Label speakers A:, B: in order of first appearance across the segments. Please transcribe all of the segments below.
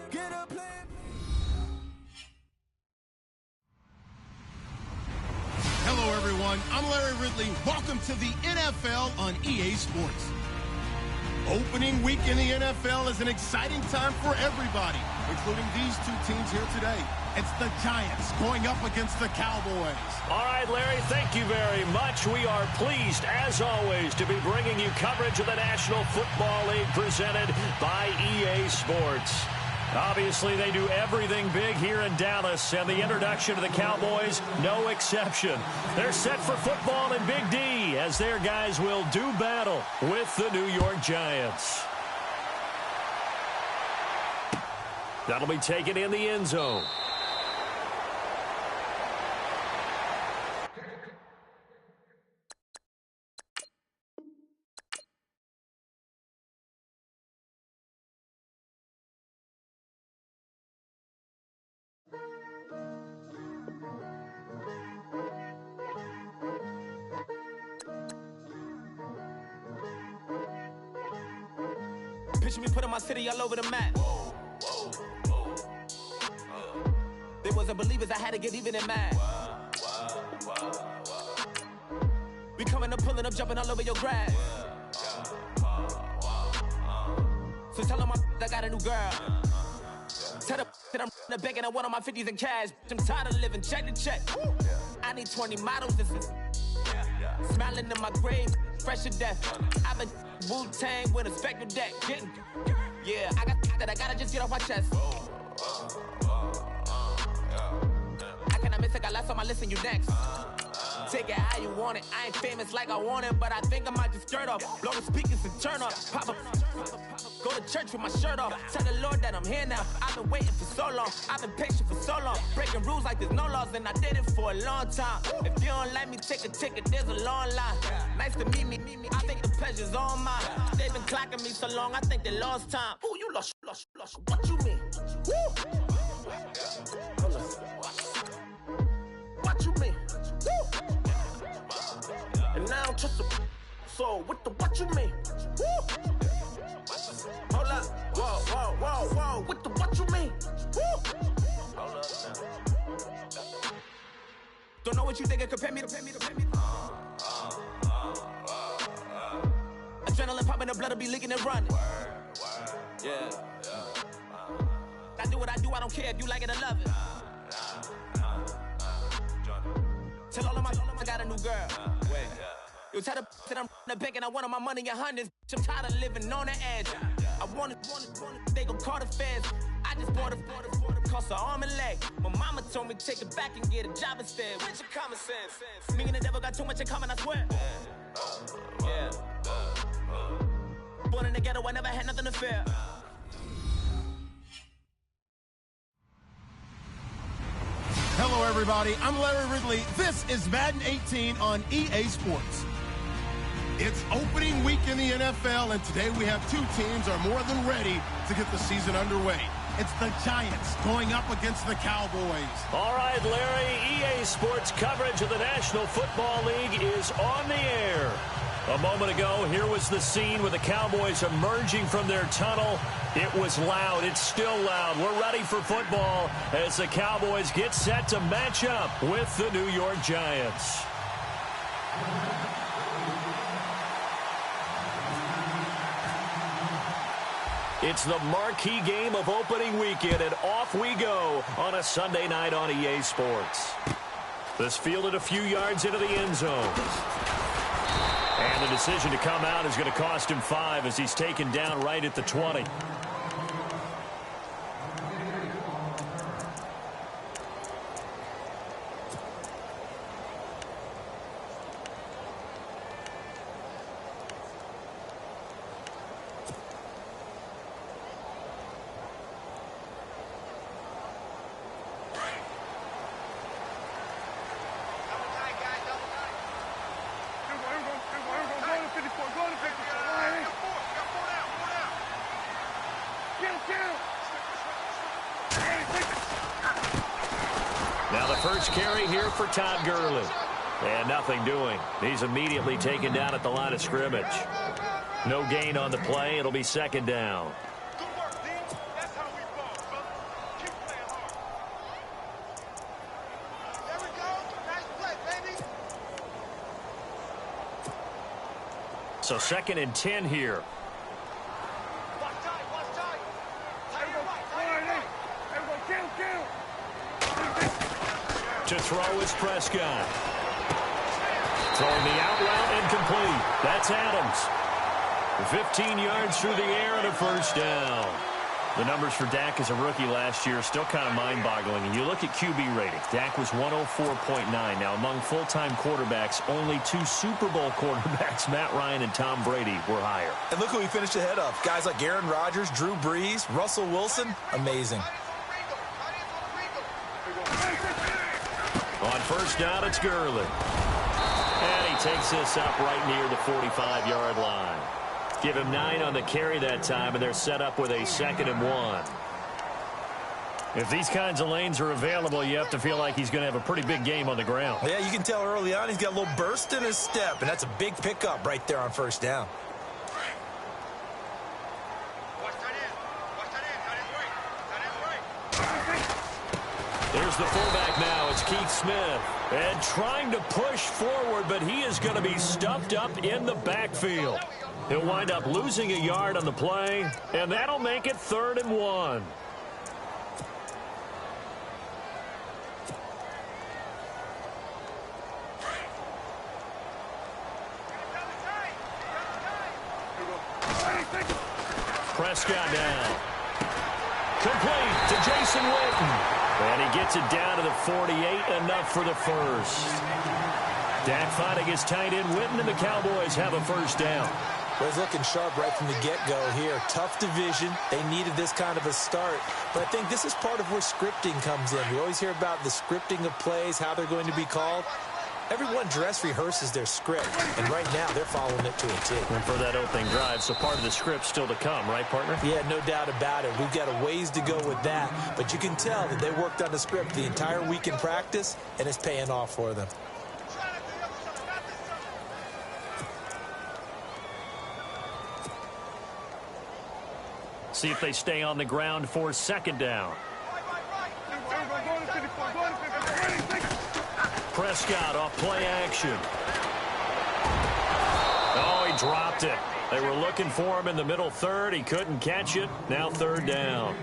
A: Get a plan.
B: Hello, everyone. I'm Larry Ridley. Welcome to the NFL on EA Sports. Opening week in the NFL is an exciting time for everybody, including these two teams here today. It's the Giants going up against the Cowboys.
C: All right, Larry, thank you very much. We are pleased, as always, to be bringing you coverage of the National Football League presented by EA Sports. Obviously, they do everything big here in Dallas, and the introduction to the Cowboys, no exception. They're set for football in Big D, as their guys will do battle with the New York Giants. That'll be taken in the end zone.
A: Picture me putting my city all over the map. They wasn't believers, I had to get even in mad. We coming up, pulling up, jumping all over your grass. So tell them I got a new girl. Tell them that I'm in the bank and I want on my 50s in cash. I'm tired of living check to check. I need 20 models, this is smiling in my grave, fresh to death. I've been Wu-Tang with a spectral deck. Yeah, I got that, I gotta just get off my chest. I cannot miss it, got last on my list and you next. Take it how you want it. I ain't famous like I want it, but I think I might just skirt off. Blow the speakers and turn up. Pop up. Go to church with my shirt off. Tell the Lord that I'm here now. I've been waiting for so long. I've been patient for so long. Breaking rules like there's no laws, and I did it for a long time. If you don't like me, take a ticket. There's a long line. Nice to meet me. I think the pleasure's all mine. They've been clocking me so long, I think they lost time. Ooh, you lost. What you mean? Woo! What you mean? Woo! And now I'm just a so what you mean? Woo! Hold up, whoa, what you mean? Woo! Hold up now. Don't know what you think, compare me to. Adrenaline popping, the blood will be leaking and running. Yeah. I do what I do, I don't care if you like it or love it. Tell all of my I got a new girl. Wait. You tell the that I'm in the bank and I want my money in hundreds. I'm tired of living on the edge. I want it, they gon' call the feds. I just bought a cost an arm and leg. My mama told me take it back and get a job instead. Where's your common sense? Me and the devil got too much in common, I swear. Yeah. Born in the ghetto, I never had nothing to fear.
B: Hello, everybody. I'm Larry Ridley. This is Madden 18 on EA Sports. It's opening week in the NFL, and today we have two teams are more than ready to get the season underway. It's the Giants going up against the Cowboys.
C: All right, Larry, EA Sports coverage of the National Football League is on the air. A moment ago, here was the scene with the Cowboys emerging from their tunnel. It was loud. It's still loud. We're ready for football as the Cowboys get set to match up with the New York Giants. It's the marquee game of opening weekend, and off we go on a Sunday night on EA Sports. This fielded a few yards into the end zone. And the decision to come out is going to cost him 5 as he's taken down right at the 20. Now the first carry here for Todd Gurley. And nothing doing. He's immediately taken down at the line of scrimmage. No gain on the play. It'll be second down. So 2nd and 10 here. To throw is Prescott. Throwing the out route incomplete. That's Adams. 15 yards through the air and a first down. The numbers for Dak as a rookie last year are still kind of mind-boggling. And you look at QB rating. Dak was 104.9. Now, among full-time quarterbacks, only 2 Super Bowl quarterbacks, Matt Ryan and Tom Brady, were higher.
D: And look who he finished ahead of. Guys like Aaron Rodgers, Drew Brees, Russell Wilson. Amazing.
C: On first down, it's Gurley. And he takes this up right near the 45-yard line. Give him 9 on the carry that time, and they're set up with a 2nd and 1. If these kinds of lanes are available, you have to feel like he's going to have a pretty big game on the ground.
D: Yeah, you can tell early on he's got a little burst in his step, and that's a big pickup right there on first down.
C: Here's the fullback now. It's Keith Smith. And trying to push forward, but he is going to be stuffed up in the backfield. He'll wind up losing a yard on the play, and that'll make it 3rd and 1. Prescott down. Complete to Jason Witten. And he gets it down to the 48, enough for the first. Dak finding his tight end Witten, and the Cowboys have a first down.
D: Well, he's looking sharp right from the get-go here. Tough division. They needed this kind of a start. But I think this is part of where scripting comes in. We always hear about the scripting of plays, how they're going to be called. Everyone dress rehearses their script, and right now they're following it to a T.
C: And for that opening drive, so part of the script still to come, right, partner?
D: Yeah, no doubt about it. We've got a ways to go with that, but you can tell that they worked on the script the entire week in practice, and it's paying off for them.
C: See if they stay on the ground for 2nd down. Prescott off play action. Oh, he dropped it. They were looking for him in the middle third. He couldn't catch it. Now 3rd down.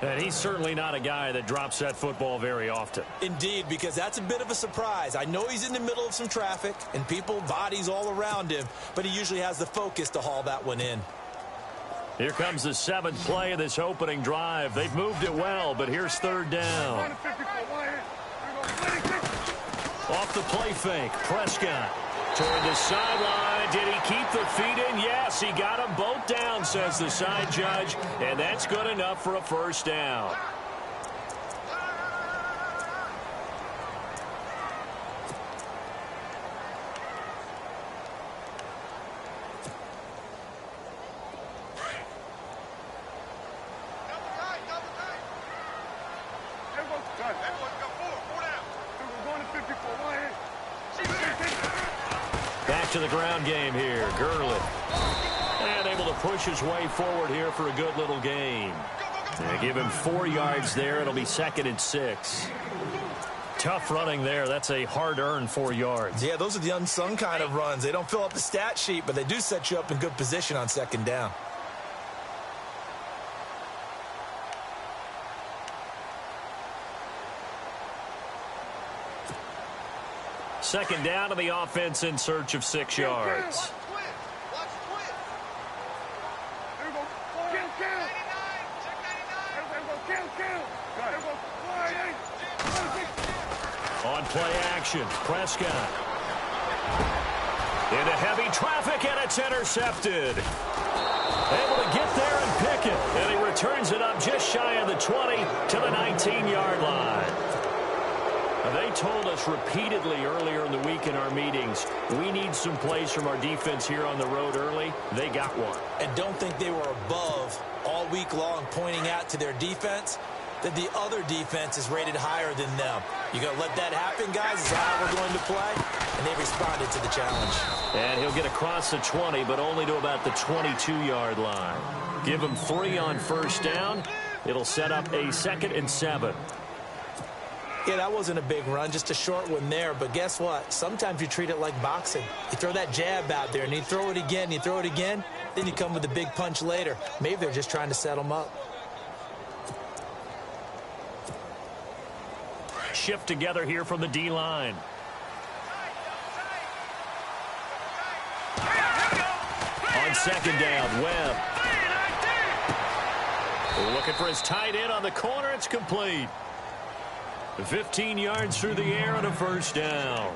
C: And he's certainly not a guy that drops that football very often.
D: Indeed, because that's a bit of a surprise. I know he's in the middle of some traffic and people, bodies all around him, but he usually has the focus to haul that one in.
C: Here comes the 7th play of this opening drive. They've moved it well, but here's 3rd down. Off the play fake, Prescott toward the sideline. Did he keep the feet in? Yes, he got them both down, says the side judge, and that's good enough for a first down. Back to the ground game here. Gurley. And able to push his way forward here for a good little gain. They give him 4 yards there. It'll be 2nd and 6. Tough running there. That's a hard-earned 4 yards.
D: Yeah, those are the unsung kind of runs. They don't fill up the stat sheet, but they do set you up in good position on 2nd down.
C: Second down to the offense in search of 6 yards. On play action, Prescott. Into heavy traffic, and it's intercepted. Able to get there and pick it. And he returns it up just shy of the 20 to the 19-yard line. They told us repeatedly earlier in the week in our meetings, we need some plays from our defense here on the road early. They got one.
D: And don't think they were above all week long pointing out to their defense that the other defense is rated higher than them. You going to let that happen, guys? Is that how we're going to play? And they responded to the challenge.
C: And he'll get across the 20, but only to about the 22-yard line. Give him 3 on first down. It'll set up a 2nd and 7.
D: Yeah, that wasn't a big run, just a short one there. But guess what? Sometimes you treat it like boxing. You throw that jab out there, and you throw it again, then you come with a big punch later. Maybe they're just trying to set them up.
C: Shift together here from the D-line. On second down, Webb. Looking for his tight end on the corner. It's complete. 15 yards through the air and a first down.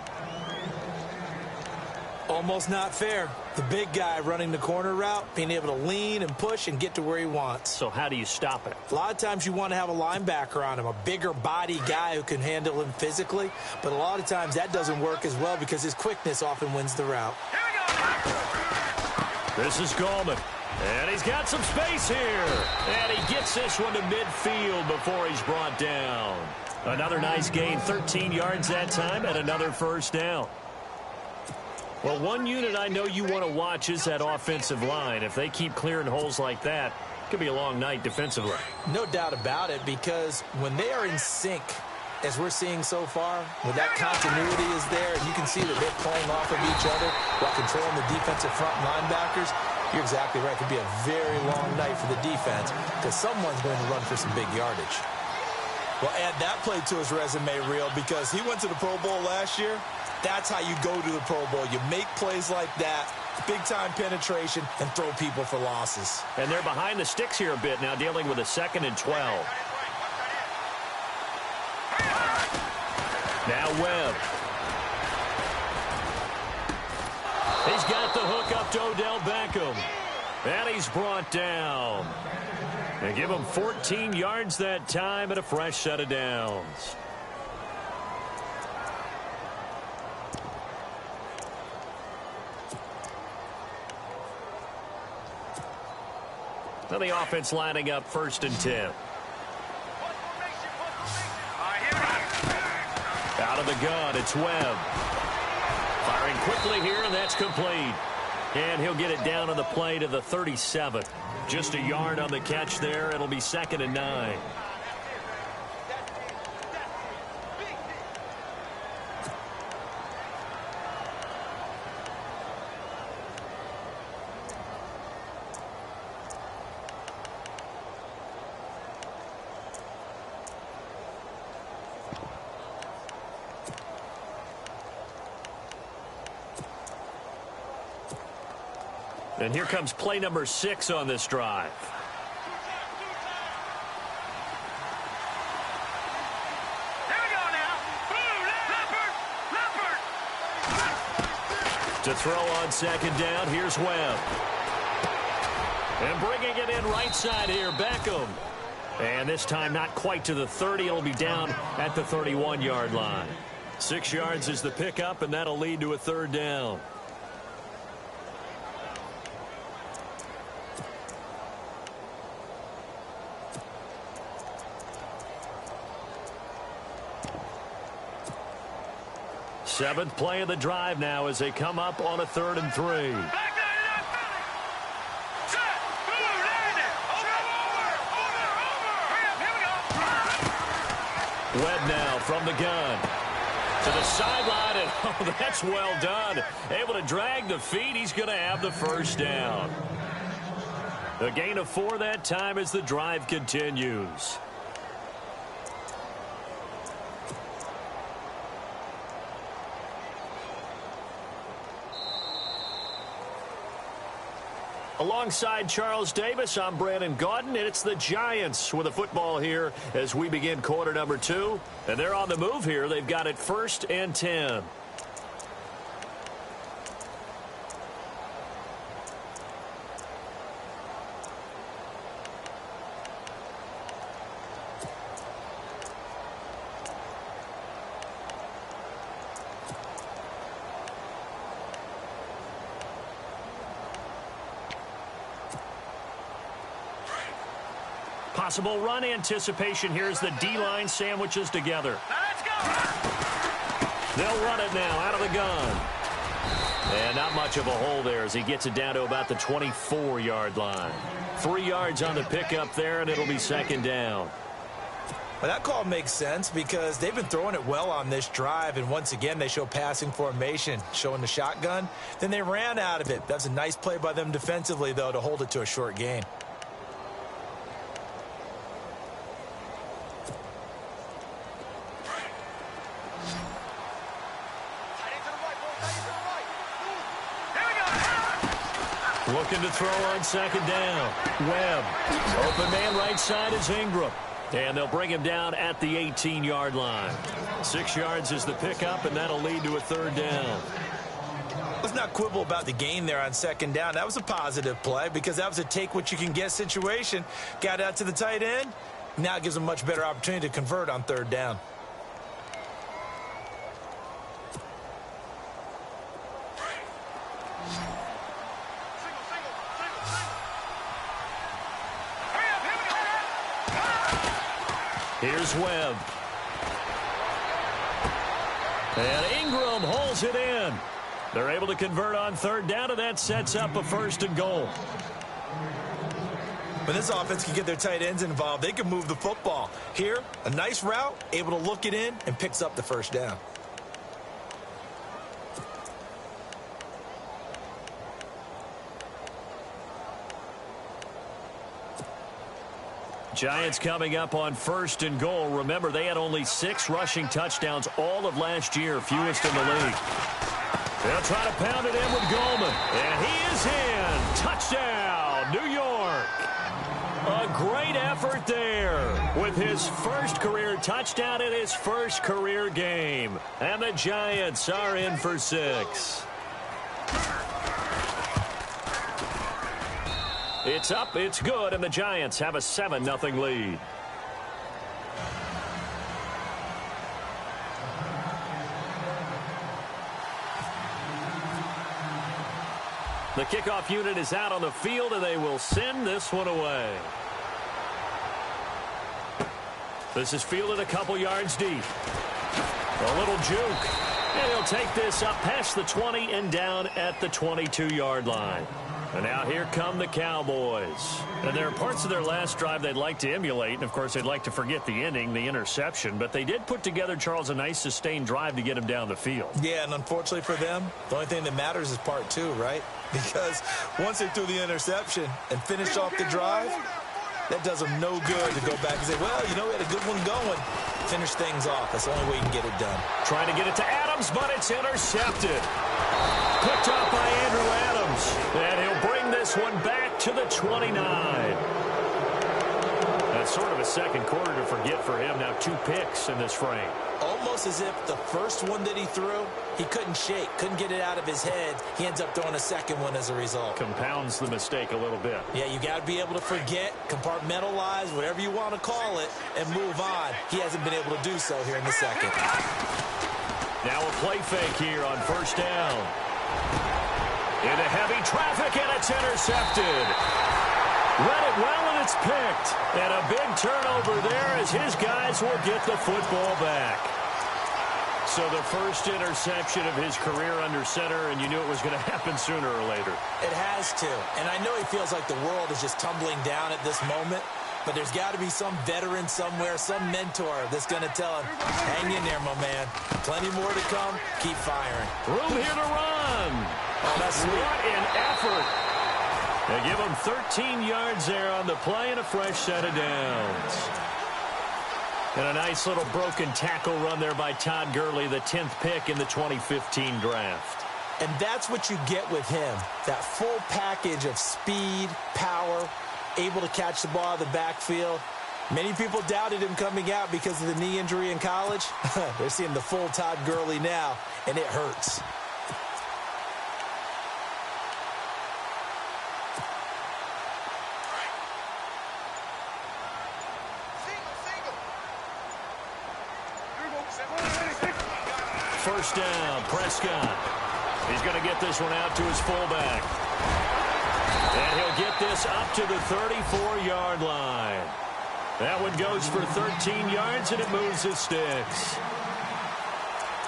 D: Almost not fair. The big guy running the corner route, being able to lean and push and get to where he wants.
C: So how do you stop it?
D: A lot of times you want to have a linebacker on him, a bigger body guy who can handle him physically. But a lot of times that doesn't work as well because his quickness often wins the route.
C: This is Gallman. And he's got some space here. And he gets this one to midfield before he's brought down. Another nice gain, 13 yards that time, and another first down. Well, one unit I know you want to watch is that offensive line. If they keep clearing holes like that, it could be a long night defensively.
D: No doubt about it, because when they are in sync, as we're seeing so far, when that continuity is there, and you can see that they're playing off of each other while controlling the defensive front linebackers, you're exactly right. It could be a very long night for the defense because someone's going to run for some big yardage.
E: Well, add that play to his resume reel because he went to the Pro Bowl last year. That's how you go to the Pro Bowl. You make plays like that, big-time penetration, and throw people for losses.
C: And they're behind the sticks here a bit now, dealing with a 2nd and 12. Now Webb. He's got the hook up to Odell Beckham. And he's brought down. They give him 14 yards that time and a fresh set of downs. Now the offense lining up 1st and 10. Out of the gun, it's Webb. Firing quickly here, and that's complete. And he'll get it down on the play to the 37. Just a yard on the catch there. It'll be 2nd and 9. And here comes play number 6 on this drive. To throw on 2nd down, here's Webb. And bringing it in right side here, Beckham. And this time not quite to the 30. It'll be down at the 31-yard line. 6 yards is the pickup, and that'll lead to a 3rd down. Seventh play of the drive now as they come up on a 3rd and 3. Webb now from the gun to the sideline, and oh, that's well done. Able to drag the feet. He's going to have the first down. A gain of 4 that time as the drive continues. Alongside Charles Davis, I'm Brandon Gaudin, and it's the Giants with a football here as we begin quarter number 2. And they're on the move here. They've got it 1st and 10. Possible run anticipation. Here's the D-line sandwiches together. Let's go. They'll run it now out of the gun. And not much of a hole there as he gets it down to about the 24-yard line. 3 yards on the pickup there, and it'll be 2nd down.
E: Well, that call makes sense because they've been throwing it well on this drive, and once again, they show passing formation, showing the shotgun. Then they ran out of it. That's a nice play by them defensively, though, to hold it to a short gain.
C: Looking to throw on second down. Webb. Open man right side is Ingram. And they'll bring him down at the 18-yard line. 6 yards is the pickup, and that'll lead to a third down.
E: Let's not quibble about the gain there on second down. That was a positive play because that was a take-what-you-can-get situation. Got out to the tight end. Now it gives them a much better opportunity to convert on third down.
C: Here's Webb. And Ingram holds it in. They're able to convert on third down, and that sets up a 1st and goal.
E: When this offense can get their tight ends involved, they can move the football. Here, a nice route, able to look it in, and picks up the 1st down.
C: Giants coming up on 1st and goal. Remember, they had only 6 rushing touchdowns all of last year, fewest in the league. They'll try to pound it in with Goldman. And he is in. Touchdown, New York. A great effort there with his first career touchdown in his first career game. And the Giants are in for 6. It's up, it's good, and the Giants have a 7-0 lead. The kickoff unit is out on the field, and they will send this one away. This is fielded a couple yards deep. A little juke. And he'll take this up past the 20 and down at the 22-yard line. And now here come the Cowboys. And there are parts of their last drive they'd like to emulate. And, of course, they'd like to forget the ending, the interception. But they did put together, Charles, a nice sustained drive to get him down the field.
E: Yeah, and unfortunately for them, the only thing that matters is part 2, right? Because once they threw the interception and finished off the drive, that does them no good to go back and say, well, you know, we had a good one going. Finish things off. That's the only way you can get it done.
C: Trying to get it to Adams, but it's intercepted. Picked off by Andrew Adams. And he'll bring this one back to the 29. That's sort of a second quarter to forget for him. Now 2 picks in this frame.
E: Almost as if the first one that he threw, he couldn't shake, couldn't get it out of his head. He ends up throwing a second one as a result.
C: Compounds the mistake a little bit.
E: Yeah, you got to be able to forget, compartmentalize, whatever you want to call it, and move on. He hasn't been able to do so here in the second.
C: Now a play fake here on 1st down. Into heavy traffic, and it's intercepted. Read it well, and it's picked. And a big turnover there as his guys will get the football back. So the first interception of his career under center, and you knew it was going to happen sooner or later.
E: It has to. And I know he feels like the world is just tumbling down at this moment, but there's got to be some veteran somewhere, some mentor that's going to tell him, hang in there, my man. Plenty more to come. Keep firing.
C: Room here to run.
E: Oh, that's sweet.
C: What an effort. They give him 13 yards there on the play and a fresh set of downs. And a nice little broken tackle run there by Todd Gurley, the 10th pick in the 2015 draft.
E: And that's what you get with him, that full package of speed, power, able to catch the ball out of the backfield. Many people doubted him coming out because of the knee injury in college. They're seeing the full Todd Gurley now, and it hurts.
C: First down, Prescott. He's going to get this one out to his fullback. And he'll get this up to the 34-yard line. That one goes for 13 yards, and it moves his sticks.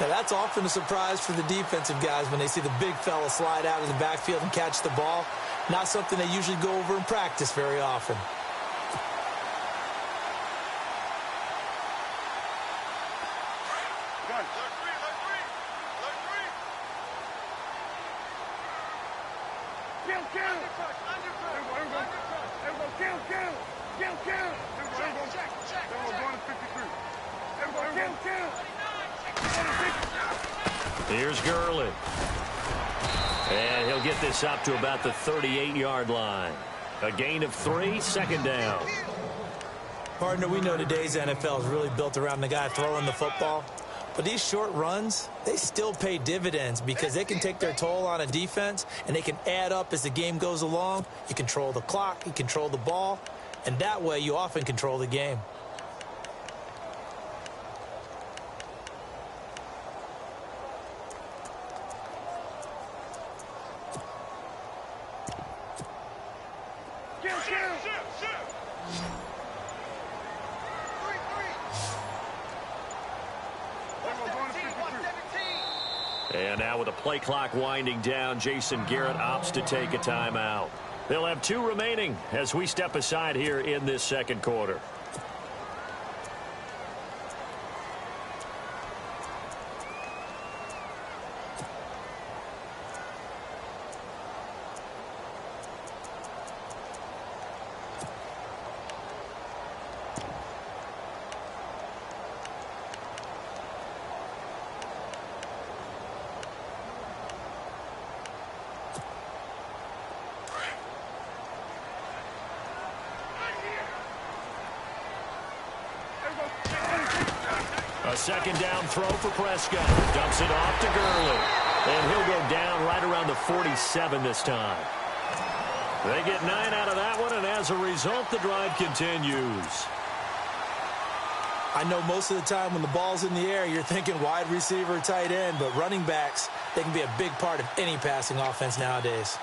E: Now, that's often a surprise for the defensive guys when they see the big fella slide out of the backfield and catch the ball. Not something they usually go over in practice very often.
C: Here's Gurley. And he'll get this up to about the 38-yard line. A gain of 3, second down.
D: Partner, we know today's NFL is really built around the guy throwing the football. But these short runs, they still pay dividends because they can take their toll on a defense, and they can add up as the game goes along. You control the clock, you control the ball, and that way you often control the game.
C: And now with the play clock winding down, Jason Garrett opts to take a timeout. They'll have 2 remaining as we step aside here in this second quarter. A second down throw for Prescott. Dumps it off to Gurley. And he'll go down right around the 47 this time. They get 9 out of that one, and as a result, the drive continues.
D: I know most of the time when the ball's in the air, you're thinking wide receiver, tight end, but running backs, they can be a big part of any passing offense nowadays.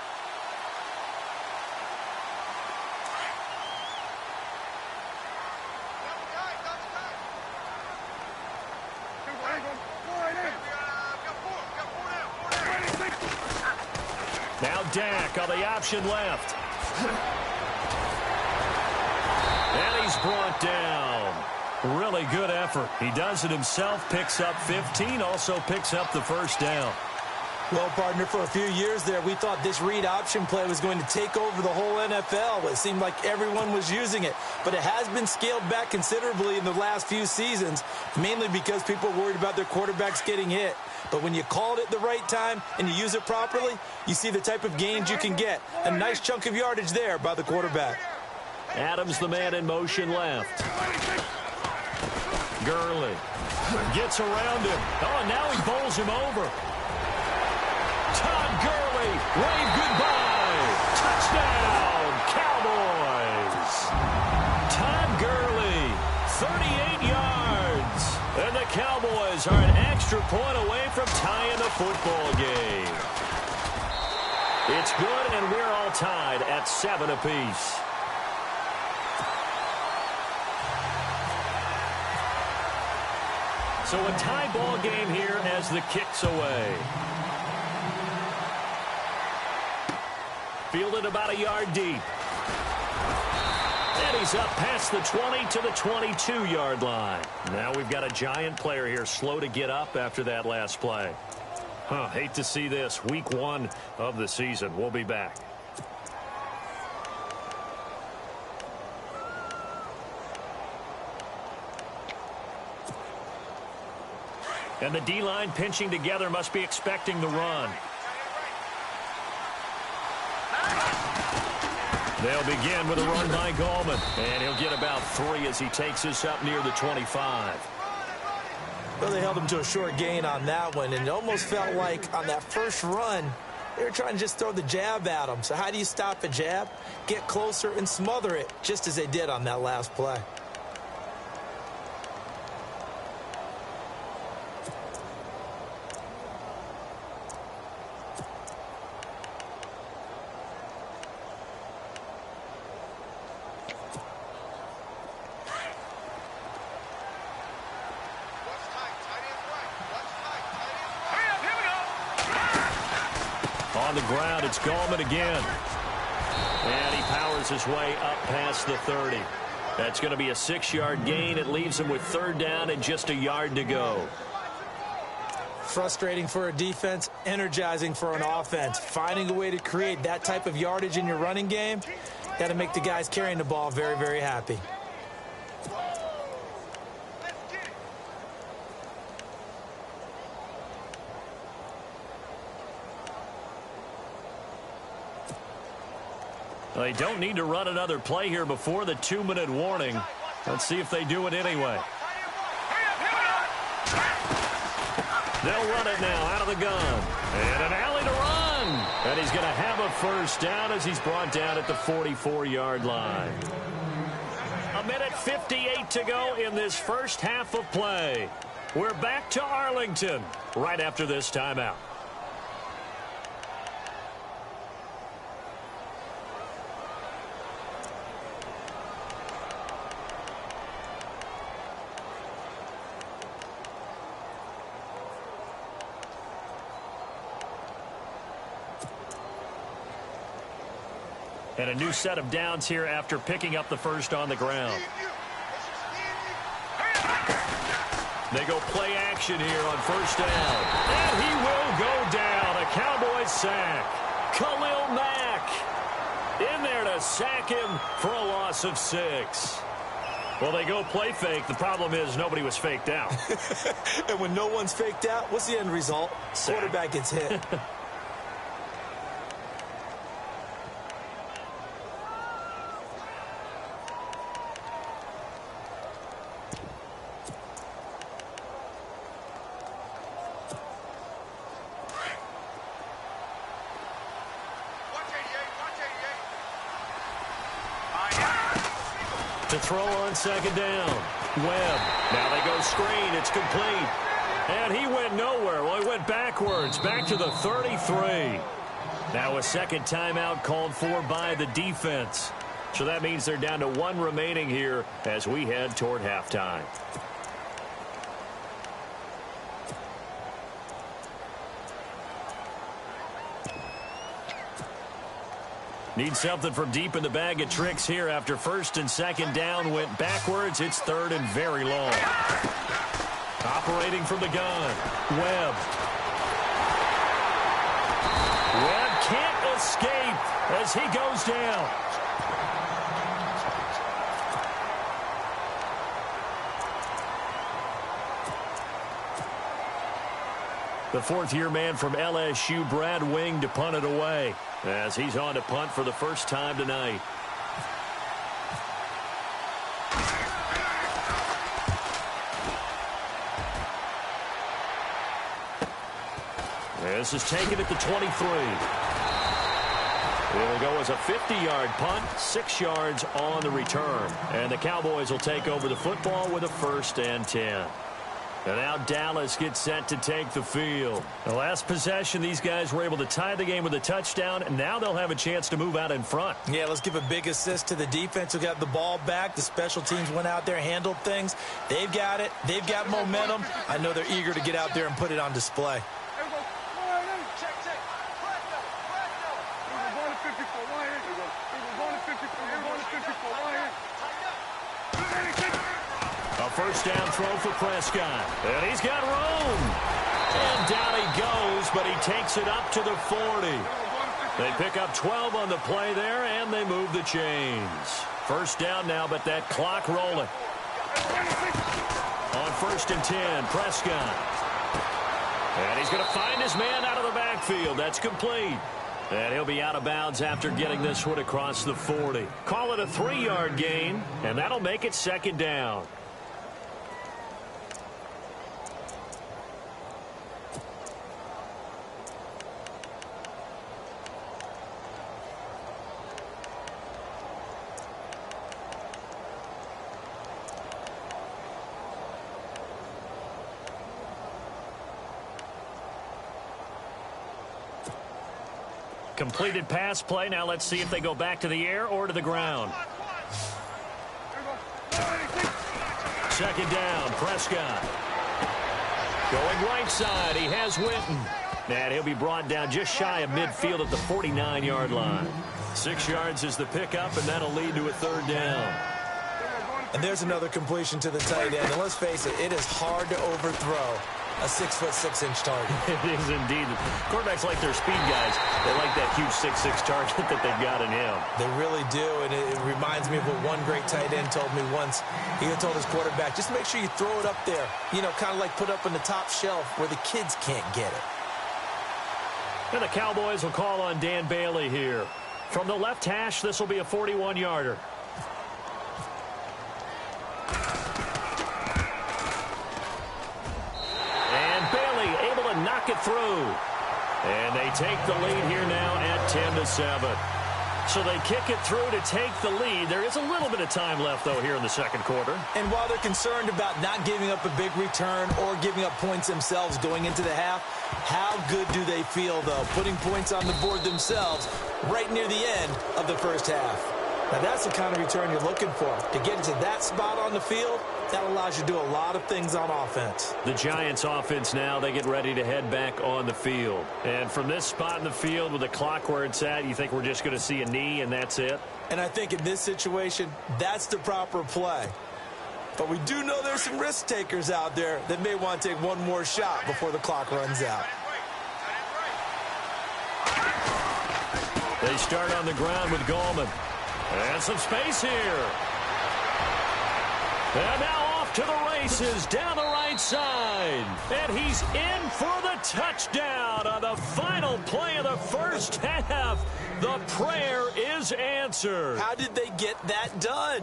C: Now Dak on the option left. And he's brought down. Really good effort. He does it himself, picks up 15, also picks up the first down.
D: Well, partner, for a few years there, we thought this read option play was going to take over the whole NFL. It seemed like everyone was using it, but it has been scaled back considerably in the last few seasons, mainly because people are worried about their quarterbacks getting hit. But when you call it at the right time and you use it properly, you see the type of gains you can get. A nice chunk of yardage there by the quarterback.
C: Adams, the man in motion left. Gurley gets around him. Oh, and now he bowls him over. Todd Gurley, wave goodbye. Touchdown, Cowboys. Todd Gurley, 38 yards. And the Cowboys are an extra point away from tying the football game. It's good, and we're all tied at 7 apiece. So a tie ball game here as the kick's away. Fielded about a yard deep. And he's up past the 20 to the 22-yard line. Now we've got a giant player here slow to get up after that last play. Hate to see this. Week 1 of the season. We'll be back. And the D-line pinching together must be expecting the run. They'll begin with a run by Gallman. And he'll get about 3 as he takes this up near the 25.
D: Well, they held him to a short gain on that one, and it almost felt like on that first run, they were trying to just throw the jab at him. So how do you stop a jab? Get closer and smother it, just as they did on that last play.
C: On the ground, it's Gallman again. And he powers his way up past the 30. That's going to be a 6-yard gain. It leaves him with 3rd down and just a yard to go.
D: Frustrating for a defense, energizing for an offense. Finding a way to create that type of yardage in your running game, got to make the guys carrying the ball very, very happy.
C: They don't need to run another play here before the 2-minute warning. Let's see if they do it anyway. They'll run it now out of the gun. And an alley to run. And he's going to have a first down as he's brought down at the 44-yard line. 1:58 to go in this first half of play. We're back to Arlington right after this timeout. And a new set of downs here after picking up the first on the ground. They go play action here on first down. And he will go down. A Cowboys sack. Khalil Mack in there to sack him for a loss of 6. Well, they go play fake. The problem is nobody was faked out.
E: And when no one's faked out, what's the end result? Sack. Quarterback gets hit.
C: To throw on second down. Webb. Now they go screen. It's complete. And he went nowhere. Well, he went backwards. Back to the 33. Now a second timeout called for by the defense. So that means they're down to 1 remaining here as we head toward halftime. Need something from deep in the bag of tricks here after first and second down went backwards. It's third and very long. Operating from the gun. Webb. Webb can't escape as he goes down. The fourth-year man from LSU, Brad Wing, to punt it away as he's on to punt for the first time tonight. This is taken at the 23. It will go as a 50-yard punt, 6 yards on the return. And the Cowboys will take over the football with a 1st and 10. And now Dallas gets set to take the field. The last possession, these guys were able to tie the game with a touchdown, and now they'll have a chance to move out in front.
E: Yeah, let's give a big assist to the defense who got the ball back. The special teams went out there, handled things. They've got it. They've got momentum. I know they're eager to get out there and put it on display.
C: First down throw for Prescott. And he's got room. And down he goes, but he takes it up to the 40. They pick up 12 on the play there, and they move the chains. First down now, but that clock rolling. On 1st and 10, Prescott. And he's going to find his man out of the backfield. That's complete. And he'll be out of bounds after getting this one across the 40. Call it a 3-yard gain, and that'll make it 2nd down. Completed pass play. Now let's see if they go back to the air or to the ground. 2nd down, Prescott. Going right side, he has Winton. And he'll be brought down just shy of midfield at the 49-yard line. 6 yards is the pickup, and that'll lead to a 3rd down.
E: And there's another completion to the tight end. And let's face it, it is hard to overthrow a 6'6" target.
C: It is indeed. Quarterbacks like their speed guys. They like that huge 6'6" target that they've got in him.
E: They really do, and it reminds me of what one great tight end told me once. He told his quarterback, just make sure you throw it up there. You know, kind of like put up on the top shelf where the kids can't get it.
C: And the Cowboys will call on Dan Bailey here. From the left hash, this will be a 41-yarder. And Bailey able to knock it through. And they take the lead here now at 10-7. So they kick it through to take the lead. There is a little bit of time left, though, here in the second quarter.
D: And while they're concerned about not giving up a big return or giving up points themselves going into the half, how good do they feel, though, putting points on the board themselves right near the end of the first half? Now, that's the kind of return you're looking for. To get into that spot on the field, that allows you to do a lot of things on offense.
C: The Giants offense now, they get ready to head back on the field. And from this spot in the field with the clock where it's at, you think we're just going to see a knee and that's it?
D: And I think in this situation, that's the proper play. But we do know there's some risk takers out there that may want to take one more shot before the clock runs out.
C: They start on the ground with Gallman. And some space here. And now off to the races down the right side. And he's in for the touchdown on the final play of the first half. The prayer is answered.
D: How did they get that done?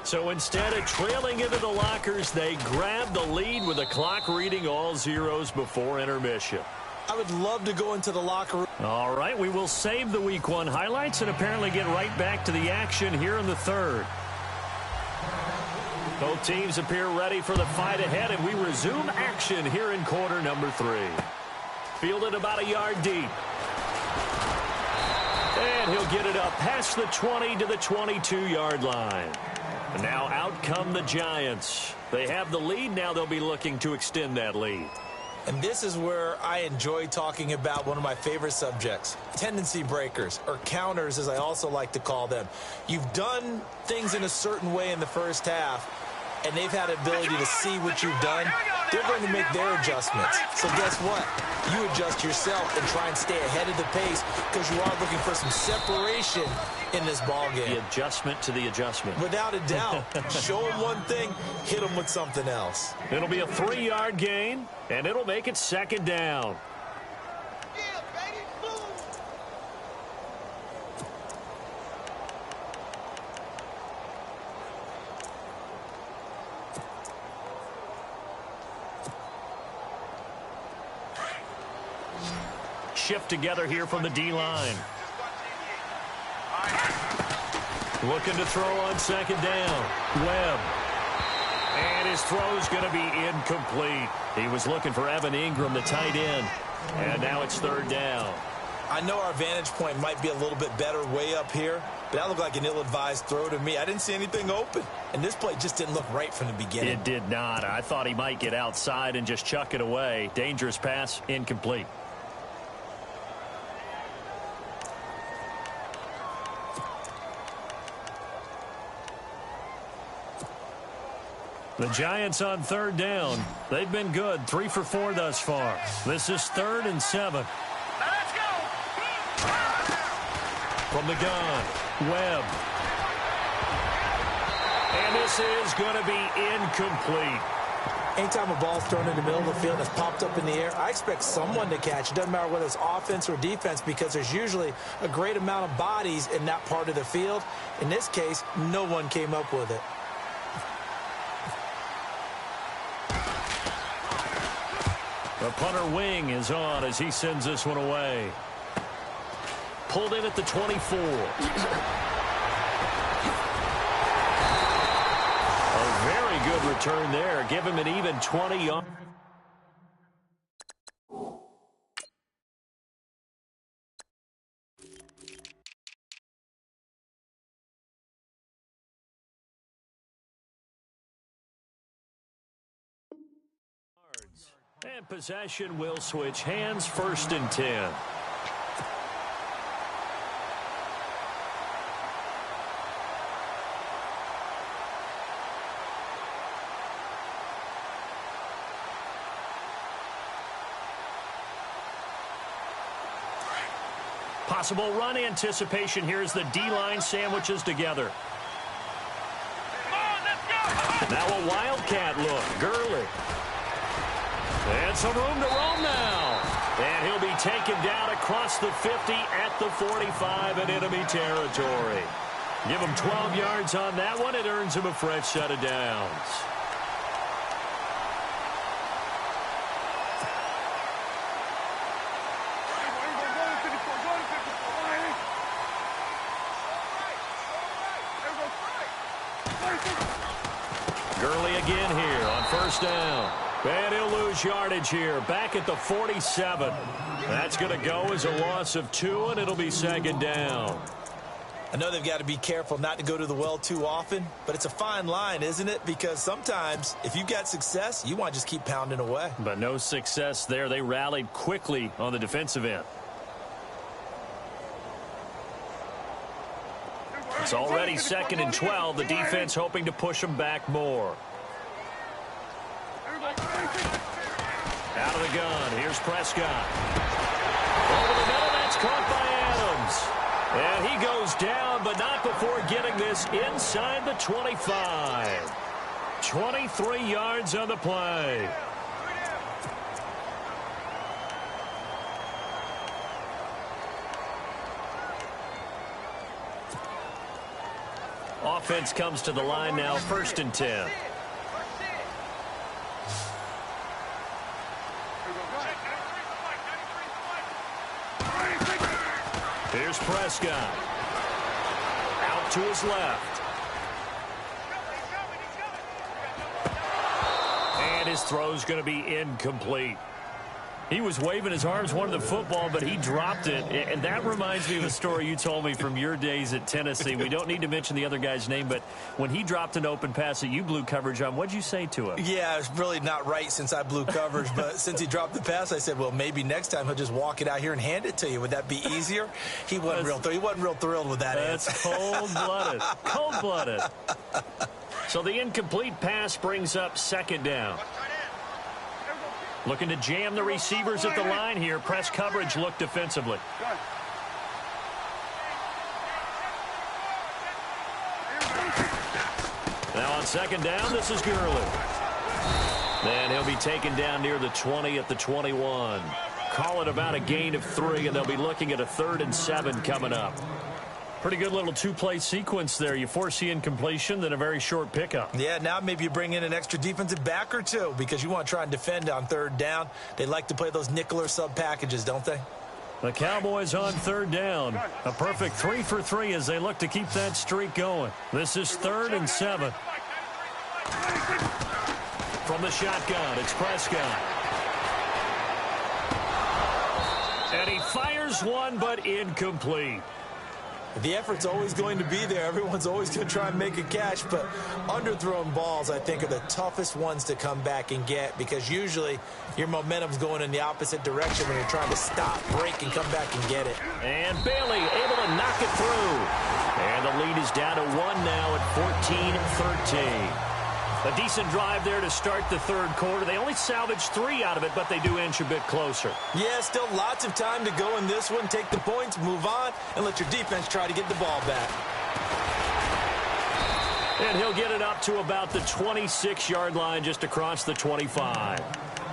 C: So instead of trailing into the lockers, they grabbed the lead with the clock reading all zeros before intermission.
D: I would love to go into the locker room.
C: All right, we will save the Week 1 highlights and apparently get right back to the action here in the third. Both teams appear ready for the fight ahead, and we resume action here in quarter number 3. Fielded about a yard deep. And he'll get it up past the 20 to the 22-yard line. And now out come the Giants. They have the lead. Now they'll be looking to extend that lead.
D: And this is where I enjoy talking about one of my favorite subjects, tendency breakers, or counters as I also like to call them. You've done things in a certain way in the first half, and they've had the ability to see what you've done. They're going to make their adjustments. So guess what? You adjust yourself and try and stay ahead of the pace because you are looking for some separation in this ball game.
C: The adjustment to the adjustment.
D: Without a doubt. Show them one thing, hit them with something else.
C: It'll be a 3-yard gain, and it'll make it second down. Shift together here from the D-line. Looking to throw on second down. Webb. And his throw's going to be incomplete. He was looking for Evan Ingram, the tight end. And now it's third down.
D: I know our vantage point might be a little bit better way up here, but that looked like an ill-advised throw to me. I didn't see anything open. And this play just didn't look right from the beginning.
C: It did not. I thought he might get outside and just chuck it away. Dangerous pass, incomplete. The Giants on third down. They've been good. 3 for 4 thus far. This is 3rd and 7.
A: Let's go.
C: From the gun, Webb. And this is going to be incomplete.
D: Anytime a ball's thrown in the middle of the field and it's popped up in the air, I expect someone to catch. It doesn't matter whether it's offense or defense because there's usually a great amount of bodies in that part of the field. In this case, no one came up with it.
C: The punter wing is on as he sends this one away. Pulled in at the 24. A very good return there. Give him an even 20 yards. And possession will switch hands, 1st and 10. Possible run anticipation here as the D-line sandwiches together. Now a wildcat look. Gurley. And some room to roam now. And he'll be taken down across the 50 at the 45 in enemy territory. Give him 12 yards on that one. It earns him a fresh set of downs. Gurley again here on first down. And he'll lose yardage here, back at the 47. That's going to go as a loss of 2, and it'll be second down.
E: I know they've got to be careful not to go to the well too often, but it's a fine line, isn't it? Because sometimes, if you've got success, you want to just keep pounding away.
C: But no success there. They rallied quickly on the defensive end. It's already 2nd and 12. The defense hoping to push them back more. Out of the gun. Here's Prescott. Over the middle. That's caught by Adams. And he goes down, but not before getting this inside the 25. 23 yards on the play. Offense comes to the line now, 1st and 10. Here's Prescott. Out to his left. And his throw's going to be incomplete. He was waving his arms, wanted the football, but he dropped it. And that reminds me of a story you told me from your days at Tennessee. We don't need to mention the other guy's name, but when he dropped an open pass that you blew coverage on, what'd you say to him?
E: Yeah, it's really not right since I blew coverage, but since he dropped the pass, I said, well, maybe next time he'll just walk it out here and hand it to you. Would that be easier? He wasn't real thrilled with that
C: answer. That's cold-blooded. Cold-blooded. So the incomplete pass brings up 2nd down. Looking to jam the receivers at the line here. Press coverage look defensively. Now on 2nd down, this is Gurley. And he'll be taken down near the 20 at the 21. Call it about a gain of 3, and they'll be looking at a 3rd and 7 coming up. Pretty good little 2-play sequence there. You force the incompletion, then a very short pickup.
E: Yeah, now maybe you bring in an extra defensive back or 2 because you want to try and defend on 3rd down. They like to play those nickel or sub packages, don't they?
C: The Cowboys on 3rd down. A perfect 3 for 3 as they look to keep that streak going. This is 3rd and 7. From the shotgun, it's Prescott. And he fires one, but incomplete.
E: The effort's always going to be there. Everyone's always going to try and make a catch, but underthrown balls, I think, are the toughest ones to come back and get because usually your momentum's going in the opposite direction when you're trying to stop, break, and come back and get it.
C: And Bailey able to knock it through. And the lead is down to 1 now at 14-13. A decent drive there to start the 3rd quarter. They only salvaged 3 out of it, but they do inch a bit closer.
E: Yeah, still lots of time to go in this one. Take the points, move on, and let your defense try to get the ball back.
C: And he'll get it up to about the 26-yard line just across the 25.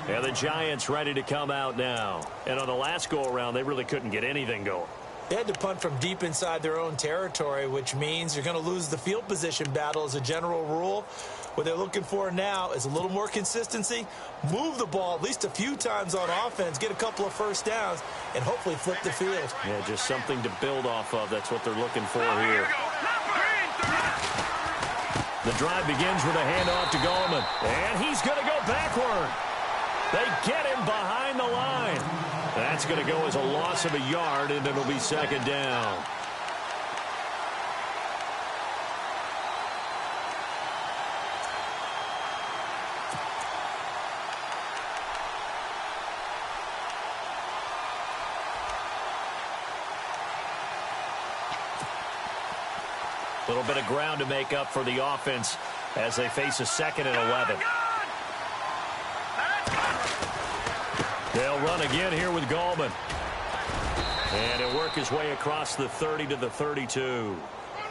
C: And the Giants ready to come out now. And on the last go-around, they really couldn't get anything going.
E: They had to punt from deep inside their own territory, which means you're going to lose the field position battle as a general rule. What they're looking for now is a little more consistency, move the ball at least a few times on offense, get a couple of first downs, and hopefully flip the field.
C: Yeah, just something to build off of. That's what they're looking for here. The drive begins with a handoff to Gallman, and he's going to go backward. They get him behind the line. That's going to go as a loss of a yard, and it'll be 2nd down. A little bit of ground to make up for the offense as they face a 2nd and 11. They'll run again here with Gallman. And he'll work his way across the 30 to the 32.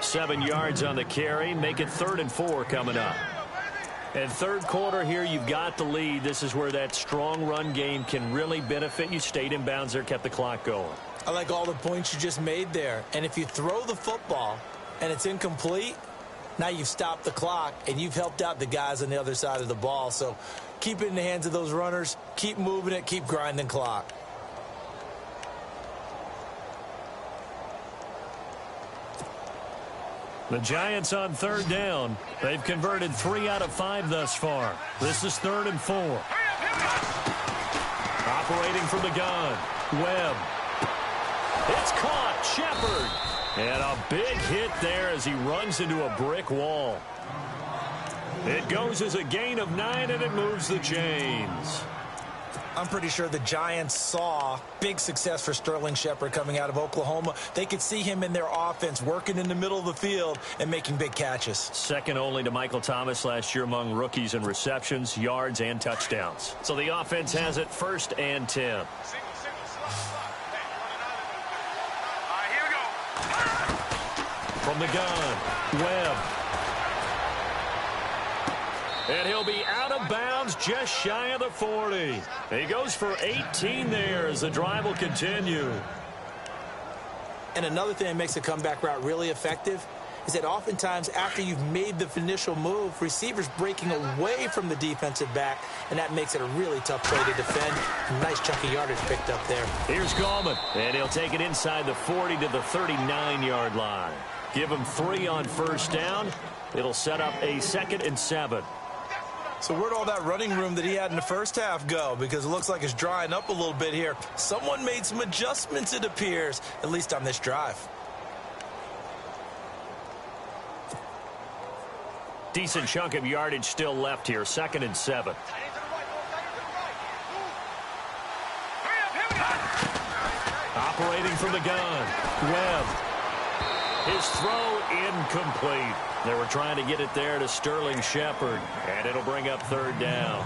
C: 7 yards on the carry. Make it 3rd and 4 coming up. And third quarter here, you've got the lead. This is where that strong run game can really benefit you. Stayed in bounds there, kept the clock going.
D: I like all the points you just made there. And if you throw the football and it's incomplete, now you've stopped the clock and you've helped out the guys on the other side of the ball. So keep it in the hands of those runners. Keep moving it. Keep grinding clock.
C: The Giants on third down. They've converted 3 out of 5 thus far. This is 3rd and 4. Operating from the gun. Webb. It's caught. Shepard. And a big hit there as he runs into a brick wall. It goes as a gain of 9, and it moves the chains.
D: I'm pretty sure the Giants saw big success for Sterling Shepard coming out of Oklahoma. They could see him in their offense working in the middle of the field and making big catches.
C: Second only to Michael Thomas last year among rookies in receptions, yards, and touchdowns. So the offense has it 1st and 10. From the gun, Webb. And he'll be out of bounds just shy of the 40. He goes for 18 there as the drive will continue.
D: And another thing that makes a comeback route really effective is that oftentimes after you've made the initial move, receivers breaking away from the defensive back, and that makes it a really tough play to defend. A nice chunk of yardage picked up there.
C: Here's Gallman, and he'll take it inside the 40 to the 39-yard line. Give him 3 on 1st down. It'll set up a 2nd and 7.
D: So where'd all that running room that he had in the first half go? Because it looks like it's drying up a little bit here. Someone made some adjustments, it appears, at least on this drive.
C: Decent chunk of yardage still left here. 2nd and 7. Operating from the gun. Webb. His throw incomplete. They were trying to get it there to Sterling Shepard, and it'll bring up 3rd down.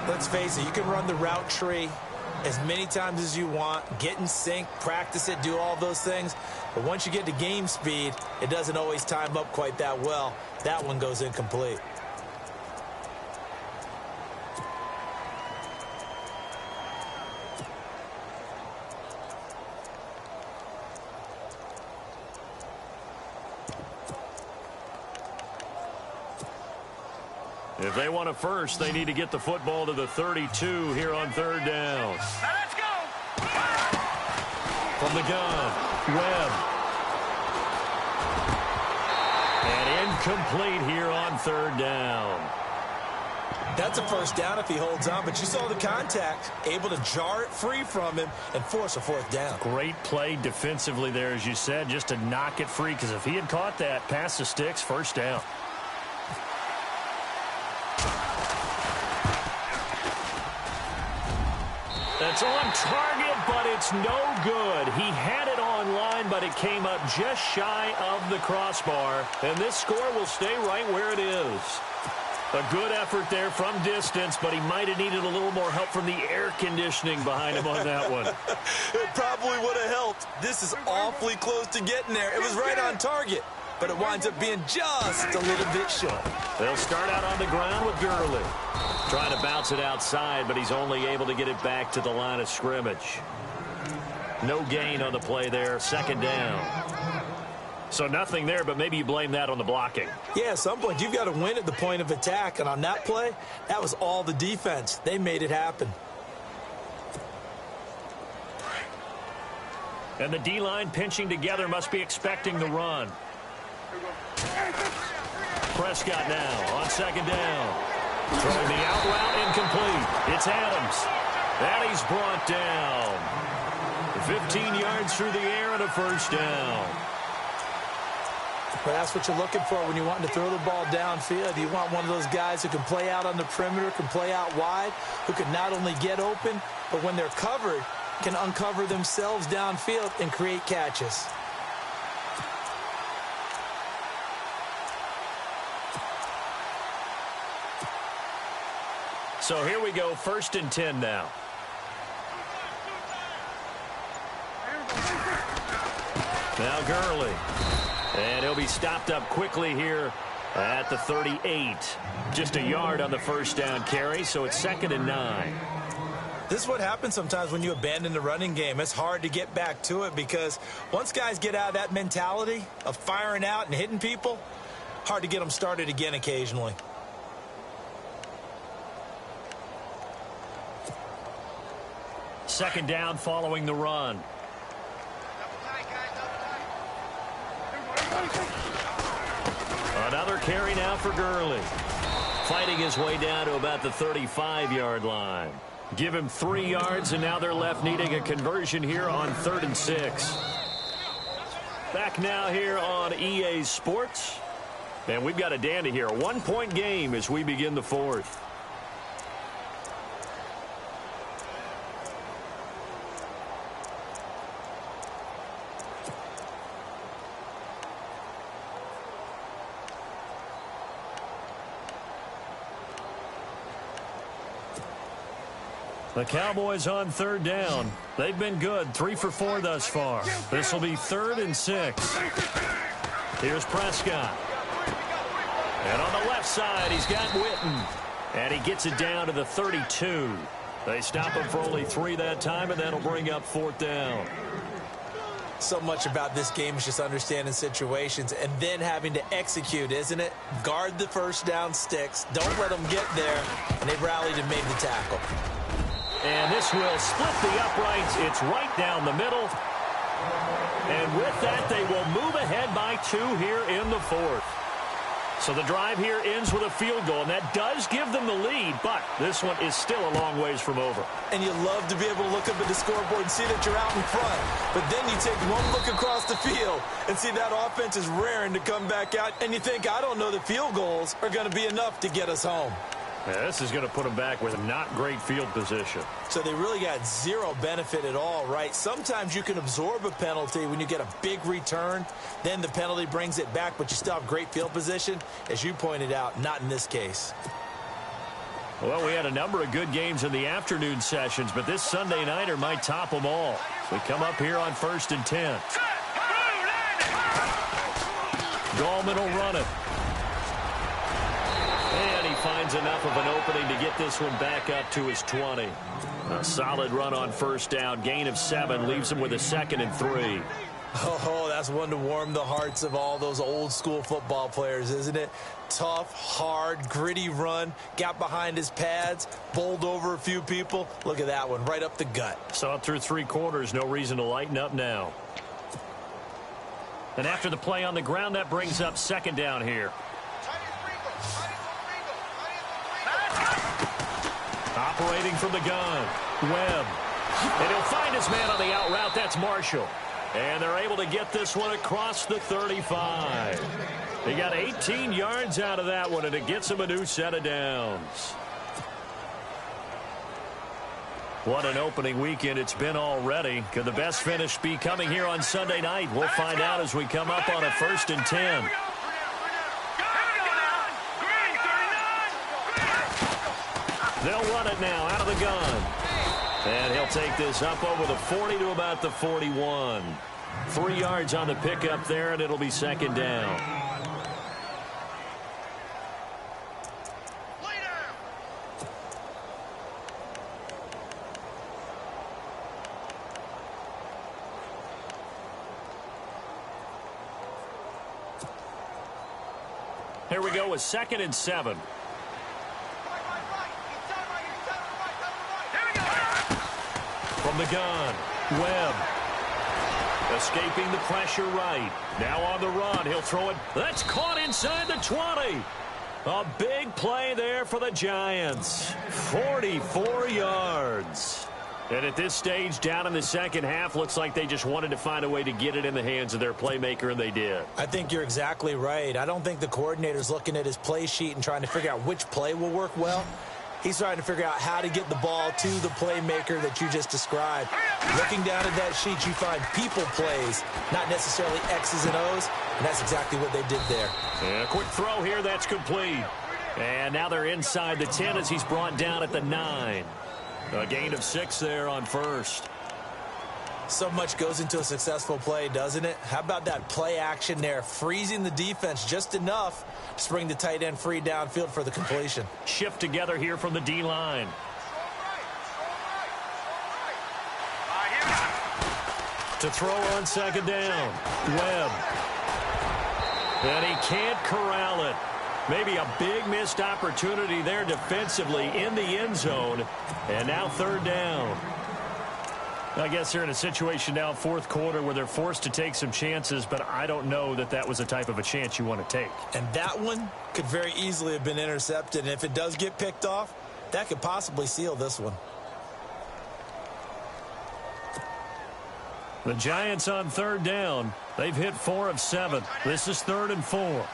D: Let's face it, you can run the route tree as many times as you want, get in sync, practice it, do all those things. But once you get to game speed, it doesn't always time up quite that well. That one goes incomplete.
C: If they want a first, they need to get the football to the 32 here on 3rd down.
A: Now let's go.
C: From the gun, Webb. And incomplete here on 3rd down.
D: That's a 1st down if he holds on, but you saw the contact, able to jar it free from him and force a 4th down.
C: Great play defensively there, as you said, just to knock it free, because if he had caught that, past the sticks, 1st down. That's on target, but it's no good. He had it on line, but it came up just shy of the crossbar. And this score will stay right where it is. A good effort there from distance, but he might have needed a little more help from the air conditioning behind him on that one.
D: It probably would have helped. This is awfully close to getting there. It was right on target, but it winds up being just a little bit short.
C: They'll start out on the ground with Gurley. Trying to bounce it outside, but he's only able to get it back to the line of scrimmage. No gain on the play there. 2nd down. So nothing there, but maybe you blame that on the blocking.
D: Yeah, at some point, you've got to win at the point of attack. And on that play, that was all the defense. They made it happen.
C: And the D-line pinching together must be expecting the run. Prescott now on 2nd down. Throwing the out route incomplete. It's Adams. And he's brought down. 15 yards through the air and a 1st down.
D: But that's what you're looking for when you're wanting to throw the ball downfield. You want one of those guys who can play out on the perimeter, can play out wide, who can not only get open, but when they're covered, can uncover themselves downfield and create catches.
C: So here we go, 1st and 10 now. Now Gurley. And he'll be stopped up quickly here at the 38. Just a yard on the first down carry, so it's 2nd and 9.
E: This is what happens sometimes when you abandon the running game. It's hard to get back to it because once guys get out of that mentality of firing out and hitting people, hard to get them started again occasionally.
C: Second down following the run. Another carry now for Gurley. Fighting his way down to about the 35-yard line. Give him 3 yards, and now they're left needing a conversion here on 3rd and 6. Back now here on EA Sports. And we've got a dandy here. A 1-point game as we begin the 4th. The Cowboys on 3rd down. They've been good, 3 for 4 thus far. This will be 3rd and 6. Here's Prescott. And on the left side, he's got Witten. And he gets it down to the 32. They stop him for only 3 that time, and that'll bring up 4th down.
E: So much about this game is just understanding situations and then having to execute, isn't it? Guard the first down sticks. Don't let them get there. And they rallied and made the tackle.
C: And this will split the uprights. It's right down the middle. And with that, they will move ahead by 2 here in the 4th. So the drive here ends with a field goal, and that does give them the lead, but this one is still a long ways from over.
E: And you love to be able to look up at the scoreboard and see that you're out in front. But then you take one look across the field and see that offense is raring to come back out, and you think, I don't know that field goals are going to be enough to get us home.
C: Yeah, this is going to put them back with not great field position.
E: So they really got 0 benefit at all, right? Sometimes you can absorb a penalty when you get a big return. Then the penalty brings it back, but you still have great field position. As you pointed out, not in this case.
C: Well, we had a number of good games in the afternoon sessions, but this Sunday nighter might top them all. So we come up here on 1st and 10. Gallman will run it. And he finds enough of an opening to get this one back up to his 20. A solid run on 1st down. Gain of 7 leaves him with a 2nd and 3.
E: Oh, that's one to warm the hearts of all those old school football players, isn't it? Tough, hard, gritty run. Got behind his pads, bowled over a few people. Look at that one, right up the gut.
C: Saw it through 3 quarters. No reason to lighten up now. And after the play on the ground, that brings up 2nd down here. Operating from the gun, Webb. And he'll find his man on the out route. That's Marshall. And they're able to get this one across the 35. He got 18 yards out of that one, and it gets him a new set of downs. What an opening weekend it's been already. Could the best finish be coming here on Sunday night? We'll find out as we come up on a 1st and 10. They'll run it now out of the gun. And he'll take this up over the 40 to about the 41. 3 yards on the pickup there, and it'll be 2nd down. Here we go with 2nd and 7. From the gun, Webb. Escaping the pressure right. Now on the run, he'll throw it. That's caught inside the 20. A big play there for the Giants. 44 yards. And at this stage, down in the second half, looks like they just wanted to find a way to get it in the hands of their playmaker, and they did.
E: I think you're exactly right. I don't think the coordinator's looking at his play sheet and trying to figure out which play will work well. He's trying to figure out how to get the ball to the playmaker that you just described. Looking down at that sheet, you find people plays, not necessarily X's and O's, and that's exactly what they did there.
C: And a quick throw here, that's complete. And now they're inside the 10 as he's brought down at the 9. A gain of 6 there on 1st.
D: So much goes into a successful play, doesn't it? How about that play action there, freezing the defense just enough to bring the tight end free downfield for the completion.
C: Shift together here from the D-line. To throw on second down, Webb. And he can't corral it. Maybe a big missed opportunity there defensively in the end zone. And now third down. I guess they're in a situation now, fourth quarter, where they're forced to take some chances, but I don't know that that was the type of a chance you want to take.
D: And that one could very easily have been intercepted. And if it does get picked off, that could possibly seal this one.
C: The Giants on third down. They've hit 4 of 7. This is 3rd and 4.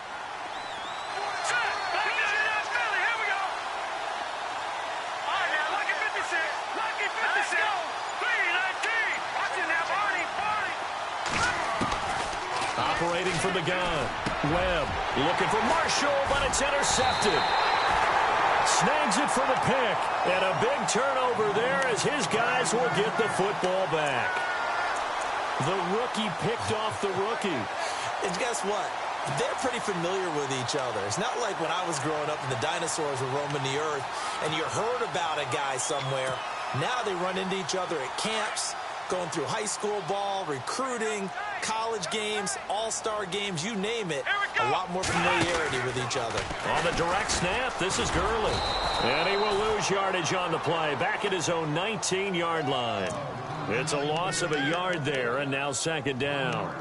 C: Operating from the gun. Webb looking for Marshall, but it's intercepted. Snags it for the pick. And a big turnover there as his guys will get the football back. The rookie picked off the rookie.
D: And guess what? They're pretty familiar with each other. It's not like when I was growing up and the dinosaurs were roaming the earth and you heard about a guy somewhere. Now they run into each other at camps, going through high school ball, recruiting, college games, all-star games, you name it. A lot more familiarity with each other.
C: On the direct snap, this is Gurley. And he will lose yardage on the play, back at his own 19-yard line. It's a loss of a yard there, and now second down.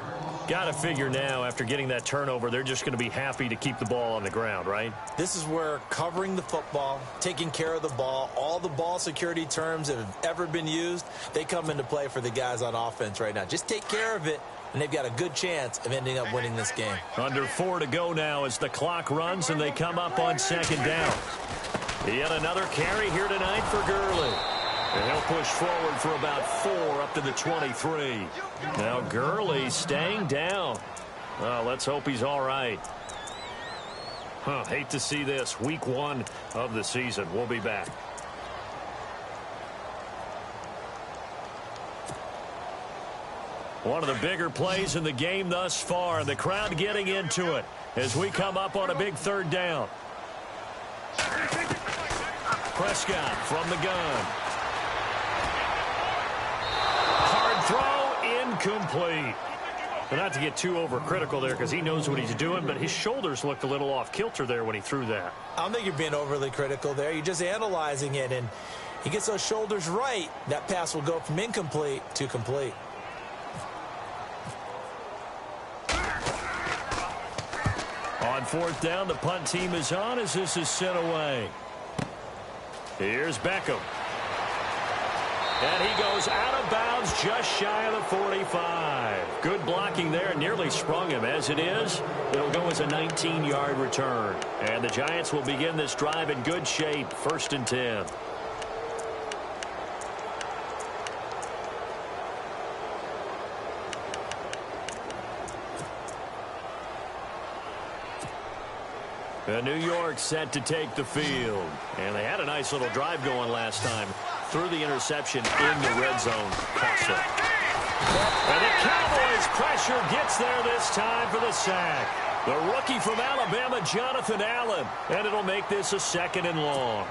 C: Got to figure now, after getting that turnover, they're just going to be happy to keep the ball on the ground, right?
D: This is where covering the football, taking care of the ball, all the ball security terms that have ever been used, they come into play for the guys on offense right now. Just take care of it, and they've got a good chance of ending up winning this game.
C: Under 4 to go now as the clock runs, and they come up on second down. Yet another carry here tonight for Gurley. And he'll push forward for about 4 up to the 23. Now Gurley staying down. Well, let's hope he's all right. Hate to see this. Week 1 of the season. We'll be back. One of the bigger plays in the game thus far. The crowd getting into it as we come up on a big third down. Prescott from the gun. Throw incomplete. But not to get too overcritical there because he knows what he's doing, but his shoulders looked a little off kilter there when he threw that.
D: I don't think you're being overly critical there. You're just analyzing it, and he gets those shoulders right. That pass will go from incomplete to complete.
C: On fourth down, the punt team is on as this is sent away. Here's Beckham. And he goes out of bounds just shy of the 45. Good blocking there. Nearly sprung him. As it is, it'll go as a 19-yard return. And the Giants will begin this drive in good shape. 1st and 10. New York set to take the field. And they had a nice little drive going last time. Through the interception in the red zone. Costly. And the Cowboys pressure gets there this time for the sack. The rookie from Alabama, Jonathan Allen. And it'll make this a 2nd and long.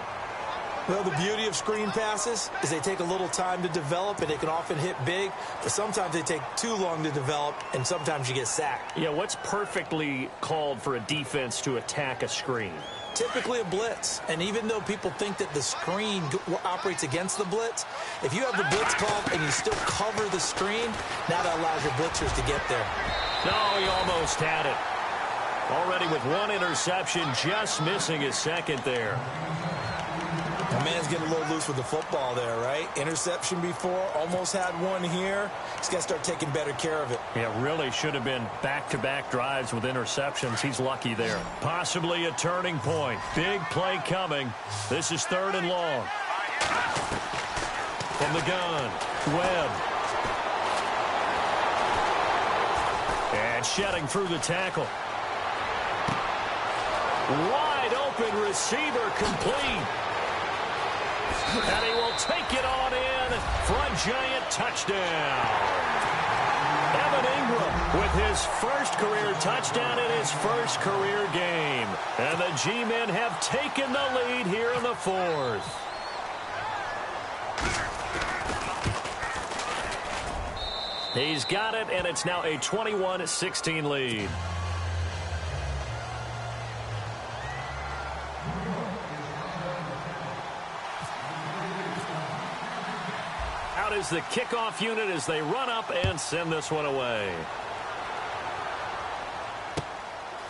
D: Well, the beauty of screen passes is they take a little time to develop, and they can often hit big, but sometimes they take too long to develop, and sometimes you get sacked.
C: Yeah, what's perfectly called for a defense to attack a screen?
D: Typically a blitz, and even though people think that the screen operates against the blitz, if you have the blitz called and you still cover the screen, now that allows your blitzers to get there.
C: No, he almost had it. Already with 1 interception, just missing his 2nd there.
D: The man's getting a little loose with the football there, right? Interception before, almost had one here. He's got to start taking better care of it.
C: Yeah, really should have been back-to-back drives with interceptions. He's lucky there. Possibly a turning point. Big play coming. This is 3rd and long. From the gun, Webb. And shedding through the tackle. Wide open receiver complete. And he will take it on in for the front giant touchdown. Evan Ingram with his first career touchdown in his first career game. And the G-men have taken the lead here in the fourth. He's got it, and it's now a 21-16 lead. Out is the kickoff unit as they run up and send this one away.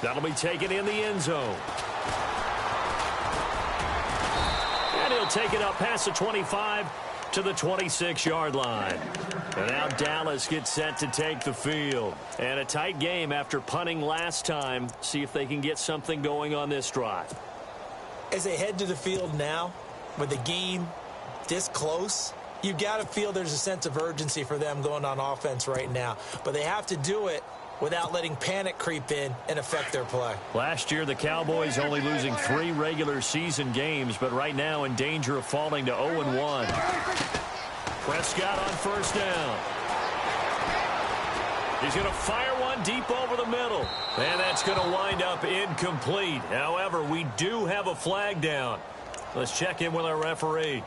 C: That'll be taken in the end zone. And he'll take it up past the 25 to the 26-yard line. And now Dallas gets set to take the field. And a tight game after punting last time. See if they can get something going on this drive.
D: As they head to the field now, with the game this close, you've got to feel there's a sense of urgency for them going on offense right now. But they have to do it without letting panic creep in and affect their play.
C: Last year, the Cowboys only losing 3 regular season games, but right now in danger of falling to 0-1. Prescott on first down. He's going to fire one deep over the middle. And that's going to wind up incomplete. However, we do have a flag down. Let's check in with our referee.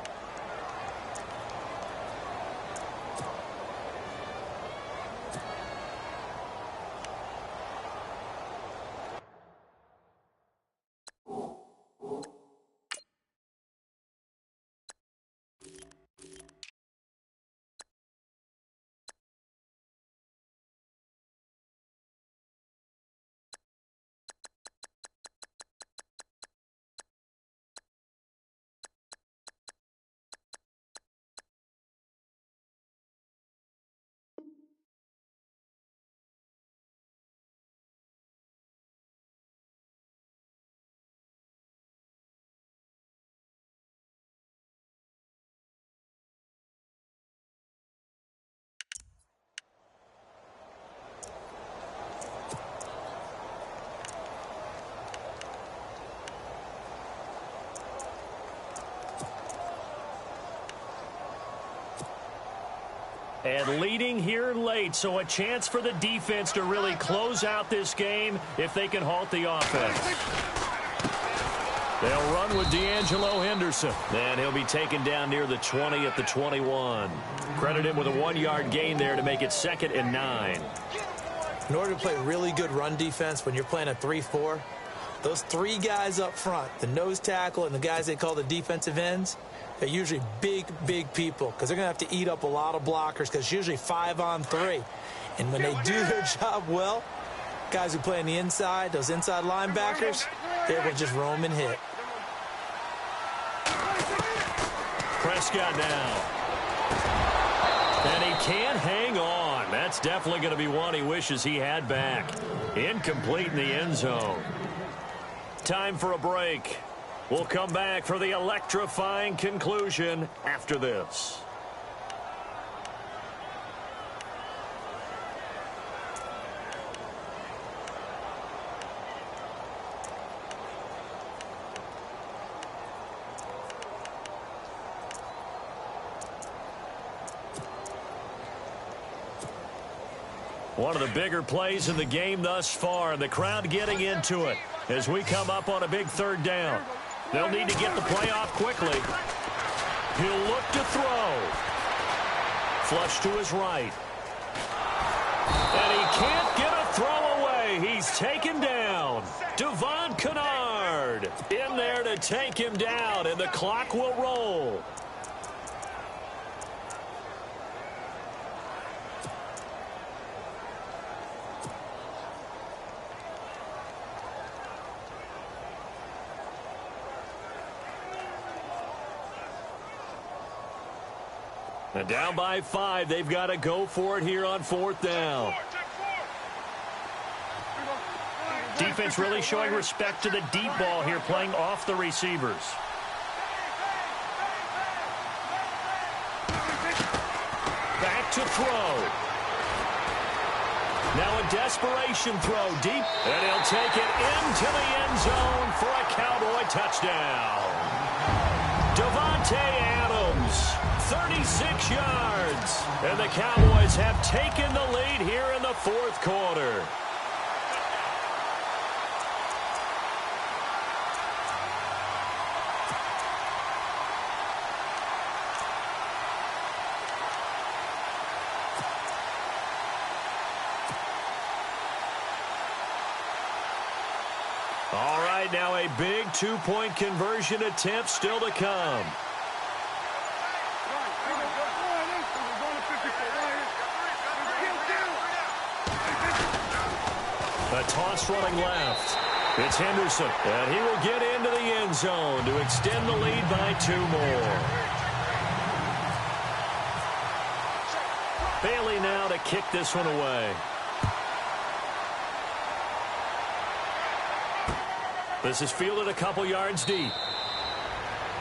C: And leading here late, so a chance for the defense to really close out this game if they can halt the offense. They'll run with D'Angelo Henderson. And he'll be taken down near the 20 at the 21. Credit him with a 1-yard gain there to make it 2nd and 9.
D: In order to play really good run defense when you're playing a 3-4, those 3 guys up front, the nose tackle and the guys they call the defensive ends, they're usually big, big people because they're going to have to eat up a lot of blockers because it's usually 5-on-3. And when they do their job well, guys who play on the inside, those inside linebackers, they're going to just roam and hit.
C: Prescott now. And he can't hang on. That's definitely going to be one he wishes he had back. Incomplete in the end zone. Time for a break. We'll come back for the electrifying conclusion after this. One of the bigger plays in the game thus far, and the crowd getting into it as we come up on a big 3rd down. They'll need to get the play off quickly. He'll look to throw. Flush to his right. And he can't get a throw away. He's taken down. Devon Kennard in there to take him down, and the clock will roll. And down by 5, they've got to go for it here on 4th down. Defense really showing respect to the deep ball here, playing off the receivers. Back to throw. Now a desperation throw deep, and he'll take it into the end zone for a Cowboy touchdown. Davante Adams, 36 yards. And the Cowboys have taken the lead here in the fourth quarter. All right, now a big two-point conversion attempt still to come. A toss running left. It's Henderson, and he will get into the end zone to extend the lead by 2 more. Bailey now to kick this one away. This is fielded a couple yards deep.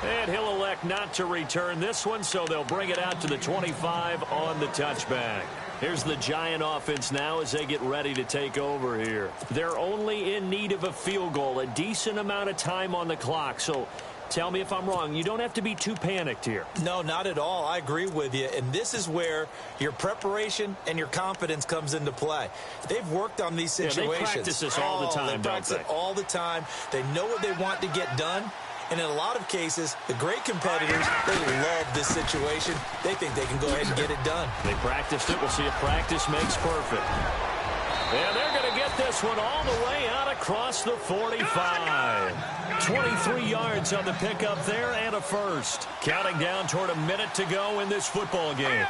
C: And he'll elect not to return this one, so they'll bring it out to the 25 on the touchback. Here's the Giant offense now as they get ready to take over here. They're only in need of a field goal, a decent amount of time on the clock. So tell me if I'm wrong. You don't have to be too panicked here.
D: No, not at all. I agree with you. And this is where your preparation and your confidence comes into play. They've worked on these situations.
C: They practice this all the time,
D: they practice it all the time. They know what they want to get done. And in a lot of cases, the great competitors, they love this situation. They think they can go ahead and get it done.
C: They practiced it. We'll see if practice makes perfect. And they're going to get this one all the way out across the 45. 23 yards on the pickup there and a first. Counting down toward a minute to go in this football game.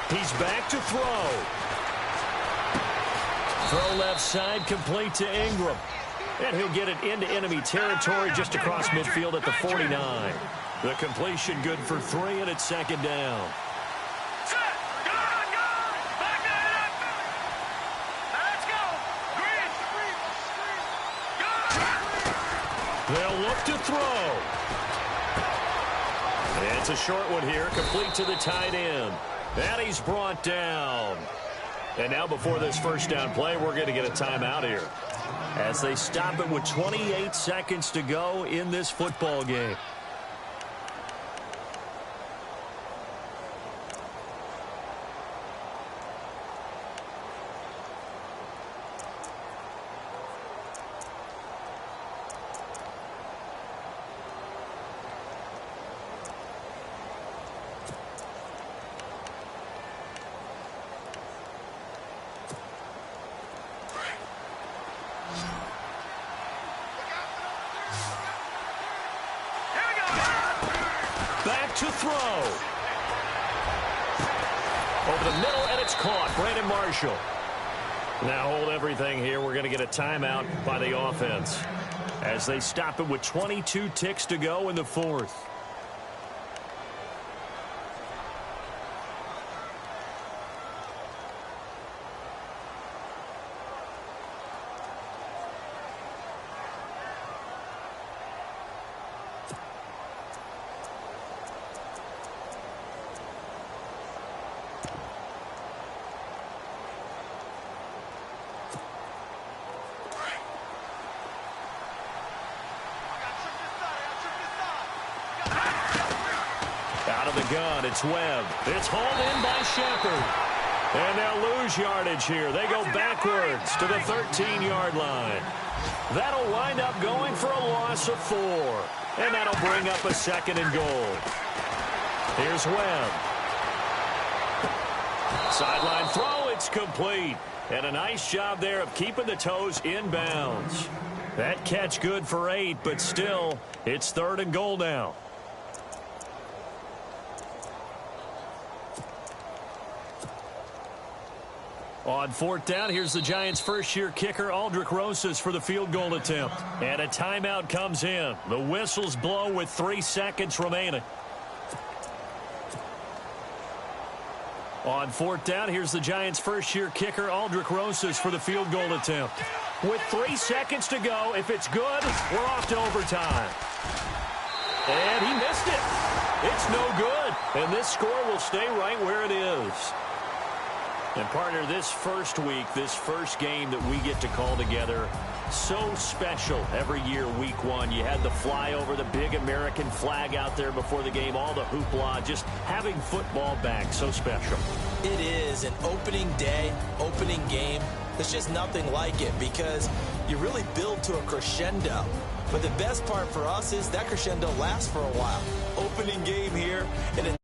C: He's back to throw. Throw left side, complete to Ingram. And he'll get it into enemy territory just across midfield at the 49. The completion good for 3, and it's second down. They'll look to throw. And it's a short one here, complete to the tight end. And he's brought down. And now before this first down play, we're going to get a timeout here as they stop it with 28 seconds to go in this football game. To throw. Over the middle, and it's caught. Brandon Marshall. Now hold everything here. We're going to get a timeout by the offense as they stop it with 22 ticks to go in the fourth. Gun. It's Webb. It's hauled in by Shepard. And they'll lose yardage here. They go backwards to the 13-yard line. That'll wind up going for a loss of 4. And that'll bring up a second and goal. Here's Webb. Sideline throw. It's complete. And a nice job there of keeping the toes in bounds. That catch good for 8, but still, it's 3rd and goal now. On 4th down, here's the Giants' first-year kicker, Aldrich Rosas, for the field goal attempt. And a timeout comes in. The whistles blow with 3 seconds remaining. On 4th down, here's the Giants' first-year kicker, Aldrich Rosas, for the field goal attempt. With 3 seconds to go, if it's good, we're off to overtime. And he missed it. It's no good. And this score will stay right where it is. And partner, this first week, this first game that we get to call together, So special every year, week one. You had the flyover, the big American flag out there before the game, all the hoopla, just having football back, so special.
D: It is an opening day, opening game. There's just nothing like it because you really build to a crescendo. But the best part for us is that crescendo lasts for a while. Opening game here, and